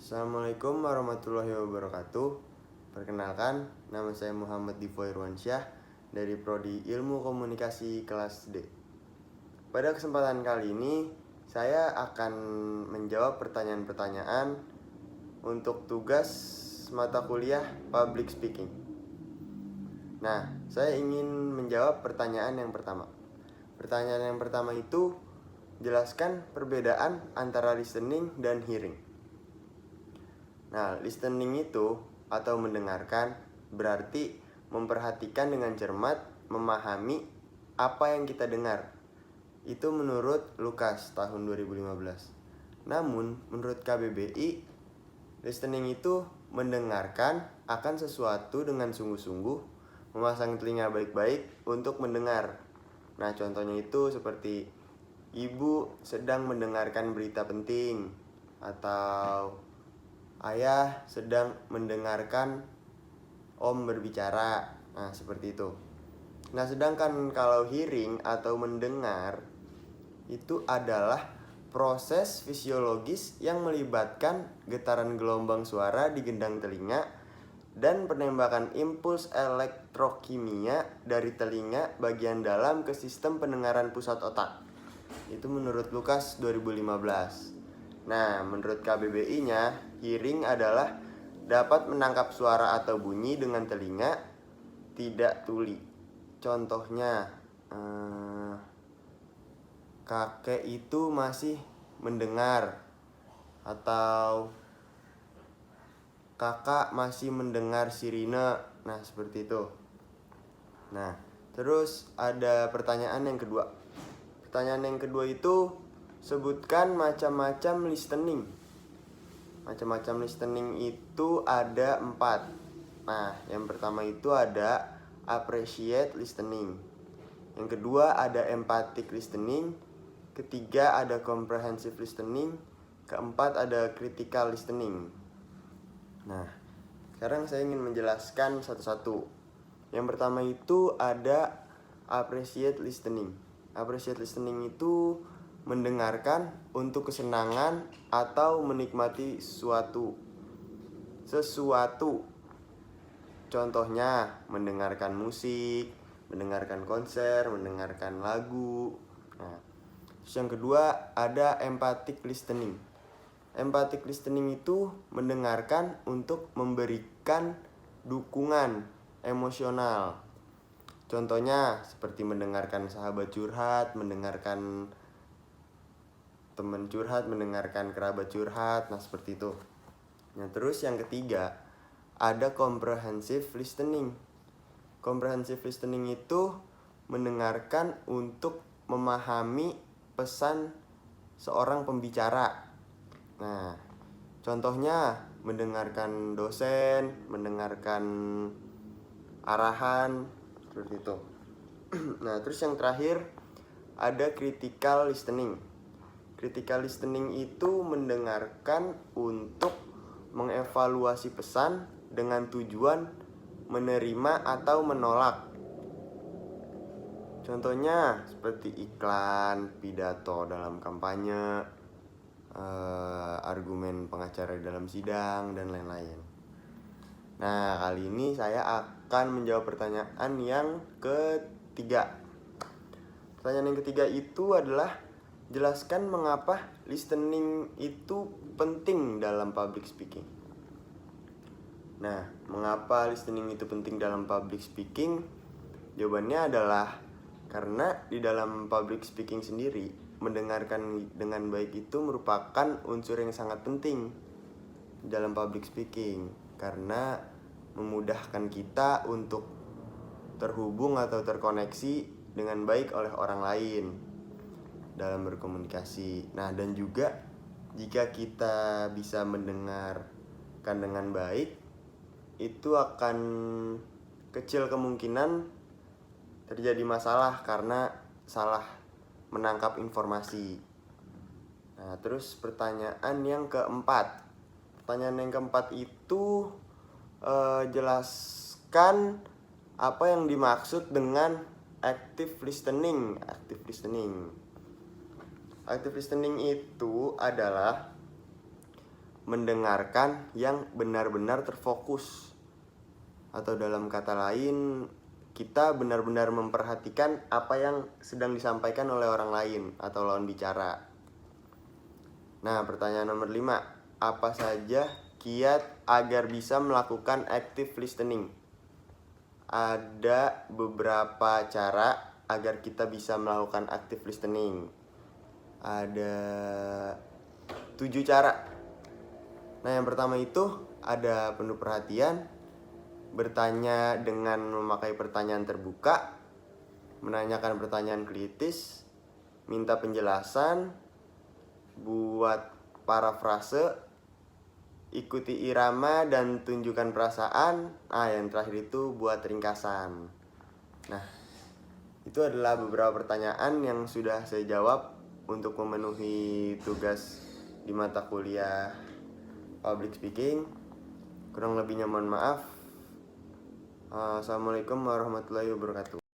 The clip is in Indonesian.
Assalamualaikum warahmatullahi wabarakatuh. Perkenalkan, nama saya Muhammad Divo Irwansyah dari Prodi Ilmu Komunikasi kelas D. Pada kesempatan kali ini, saya akan menjawab pertanyaan-pertanyaan untuk tugas mata kuliah Public Speaking. Nah, saya ingin menjawab pertanyaan yang pertama. Pertanyaan yang pertama itu, jelaskan perbedaan antara listening dan hearing. Nah, listening itu atau mendengarkan berarti memperhatikan dengan cermat, memahami apa yang kita dengar. Itu menurut Lukas tahun 2015. Namun, menurut KBBI, listening itu mendengarkan akan sesuatu dengan sungguh-sungguh, memasang telinga baik-baik untuk mendengar. Nah, contohnya itu seperti ibu sedang mendengarkan berita penting, atau ayah sedang mendengarkan om berbicara. Nah, seperti itu. Nah, sedangkan kalau hearing atau mendengar itu adalah proses fisiologis yang melibatkan getaran gelombang suara di gendang telinga dan penembakan impuls elektrokimia dari telinga bagian dalam ke sistem pendengaran pusat otak. Itu menurut Lukas 2015. Nah, menurut KBBI-nya, hearing adalah dapat menangkap suara atau bunyi dengan telinga, tidak tuli. Contohnya, kakek itu masih mendengar, atau kakak masih mendengar sirine. Nah, seperti itu. Nah, terus ada pertanyaan yang kedua. Pertanyaan yang kedua itu, sebutkan macam-macam listening. Macam-macam listening itu ada 4. Nah, yang pertama itu ada appreciate listening. Yang kedua ada empathic listening. Ketiga ada comprehensive listening. Keempat ada critical listening. Nah, sekarang saya ingin menjelaskan satu-satu. Yang pertama itu ada appreciate listening. Appreciate listening itu mendengarkan untuk kesenangan atau menikmati sesuatu. Contohnya mendengarkan musik, mendengarkan konser, mendengarkan lagu. Nah, terus yang kedua ada empathic listening. Empathic listening itu mendengarkan untuk memberikan dukungan emosional. Contohnya seperti mendengarkan sahabat curhat, mendengarkan teman curhat, mendengarkan kerabat curhat. Nah, seperti itu. Nah, terus yang ketiga ada comprehensive listening. Comprehensive listening itu mendengarkan untuk memahami pesan seorang pembicara. Nah, contohnya mendengarkan dosen, mendengarkan arahan, seperti itu. Nah, terus yang terakhir ada critical listening. Critical listening itu mendengarkan untuk mengevaluasi pesan dengan tujuan menerima atau menolak. Contohnya seperti iklan, pidato dalam kampanye, argumen pengacara dalam sidang, dan lain-lain. Nah, kali ini saya akan menjawab pertanyaan yang ketiga. Pertanyaan yang ketiga itu adalah, jelaskan mengapa listening itu penting dalam public speaking. Nah, mengapa listening itu penting dalam public speaking? Jawabannya adalah karena di dalam public speaking sendiri, mendengarkan dengan baik itu merupakan unsur yang sangat penting dalam public speaking, karena memudahkan kita untuk terhubung atau terkoneksi dengan baik oleh orang lain dalam berkomunikasi. Nah, dan juga jika kita bisa mendengarkan dengan baik, itu akan kecil kemungkinan terjadi masalah karena salah menangkap informasi. Nah, terus pertanyaan yang keempat. Pertanyaan yang keempat itu jelaskan apa yang dimaksud dengan active listening. Active listening itu adalah mendengarkan yang benar-benar terfokus. Atau dalam kata lain, kita benar-benar memperhatikan apa yang sedang disampaikan oleh orang lain atau lawan bicara. Nah, pertanyaan nomor 5. Apa saja kiat agar bisa melakukan active listening? Ada beberapa cara agar kita bisa melakukan active listening. Ada 7 cara. Nah, yang pertama itu ada penuh perhatian, bertanya dengan memakai pertanyaan terbuka, menanyakan pertanyaan kritis, minta penjelasan, buat parafrase, ikuti irama dan tunjukkan perasaan. Yang terakhir itu buat ringkasan. Nah, itu adalah beberapa pertanyaan yang sudah saya jawab untuk memenuhi tugas di mata kuliah public speaking. Kurang lebihnya mohon maaf. Assalamualaikum warahmatullahi wabarakatuh.